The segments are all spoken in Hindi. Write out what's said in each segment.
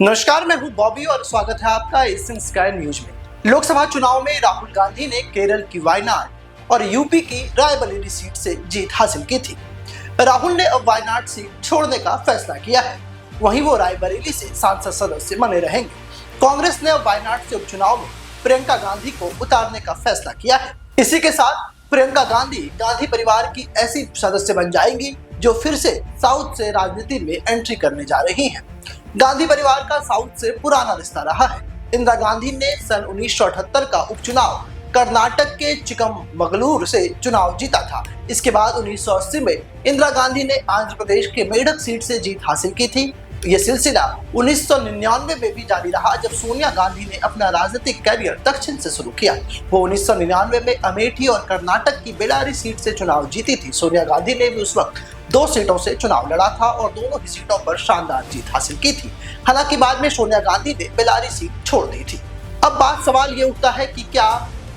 नमस्कार, मैं हूं बॉबी और स्वागत है आपका एशियन स्काई न्यूज में। लोकसभा चुनाव में राहुल गांधी ने केरल की वायनाड और यूपी की रायबरेली सीट से जीत हासिल की थी। राहुल ने अब वायनाड सीट छोड़ने का फैसला किया है, वहीं वो रायबरेली से सांसद सदस्य बने रहेंगे। कांग्रेस ने अब वायनाड से उपचुनाव में प्रियंका गांधी को उतारने का फैसला किया है। इसी के साथ प्रियंका गांधी परिवार की ऐसी सदस्य बन जाएंगी जो फिर से साउथ से राजनीति में एंट्री करने जा रही हैं। गांधी परिवार का साउथ से पुराना रिश्ता रहा है। इंदिरा गांधी ने सन 1978 का उपचुनाव कर्नाटक के चिकमगलूर से चुनाव जीता था। इसके बाद 1980 में इंदिरा गांधी ने आंध्र प्रदेश के मेडक सीट से जीत हासिल की थी। यह सिलसिला 1999 में भी जारी रहा, जब सोनिया गांधी ने अपना राजनीतिक कैरियर दक्षिण से शुरू किया। वो 1999 में अमेठी और कर्नाटक की बेलारी सीट से चुनाव जीती थी। सोनिया गांधी ने भी उस वक्त 2 सीटों से चुनाव लड़ा था और दोनों ही सीटों पर शानदार जीत हासिल की थी। हालांकि बाद में सोनिया गांधी ने बेलारी सीट छोड़ दी थी। अब सवाल ये उठता है कि क्या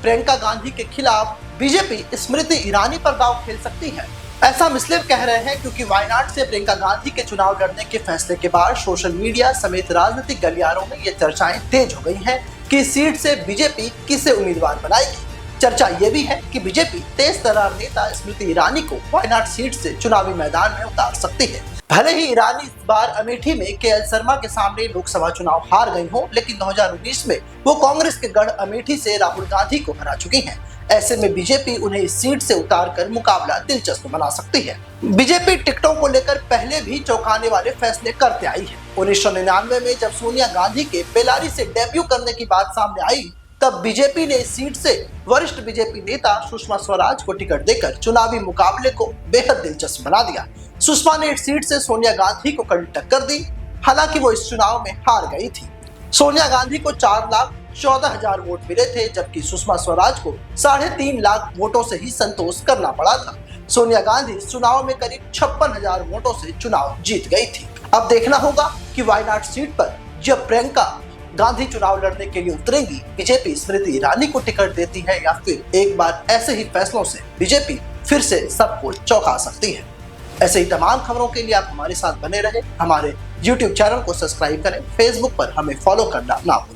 प्रियंका गांधी के खिलाफ बीजेपी स्मृति ईरानी पर दांव खेल सकती है। ऐसा हम इसलिए कह रहे हैं क्योंकि वायनाड से प्रियंका गांधी के चुनाव लड़ने के फैसले के बाद सोशल मीडिया समेत राजनीतिक गलियारों में ये चर्चाएं तेज हो गई हैं कि इस सीट से बीजेपी किसे उम्मीदवार बनाएगी। चर्चा ये भी है कि बीजेपी तेज तर्रार नेता स्मृति ईरानी को वायनाड सीट से चुनावी मैदान में उतार सकती है। भले ही ईरानी इस बार अमेठी में केएल शर्मा के सामने लोकसभा चुनाव हार गई हो, लेकिन 2019 में वो कांग्रेस के गढ़ अमेठी से राहुल गांधी को हरा चुकी हैं। ऐसे में बीजेपी उन्हें इस सीट से उतारकर मुकाबला दिलचस्प बना सकती है। बीजेपी टिकटों को लेकर पहले भी चौंकाने वाले फैसले करते आई है। 1999 में जब सोनिया गांधी के बेलारी से डेब्यू करने की बात सामने आई, तब बीजेपी ने इस सीट से वरिष्ठ बीजेपी नेता सुषमा स्वराज को टिकट देकर चुनावी मुकाबले को बेहद दिलचस्प बना दिया। सुषमा ने इस सीट से सोनिया गांधी को कड़ी टक्कर दी। हालांकि वो इस चुनाव में हार गई थी। सोनिया गांधी को 4,14,000 वोट मिले थे, जबकि सुषमा स्वराज को 3.5 लाख वोटों से ही संतोष करना पड़ा था। सोनिया गांधी इस चुनाव में करीब 56,000 वोटों से चुनाव जीत गई थी। अब देखना होगा कि वायनाड सीट पर जब प्रियंका गांधी चुनाव लड़ने के लिए उतरेंगी, बीजेपी स्मृति ईरानी को टिकट देती है या फिर एक बार ऐसे ही फैसलों से बीजेपी फिर से सबको चौंका सकती है। ऐसे ही तमाम खबरों के लिए आप हमारे साथ बने रहे। हमारे YouTube चैनल को सब्सक्राइब करें। Facebook पर हमें फॉलो करना ना भूलें।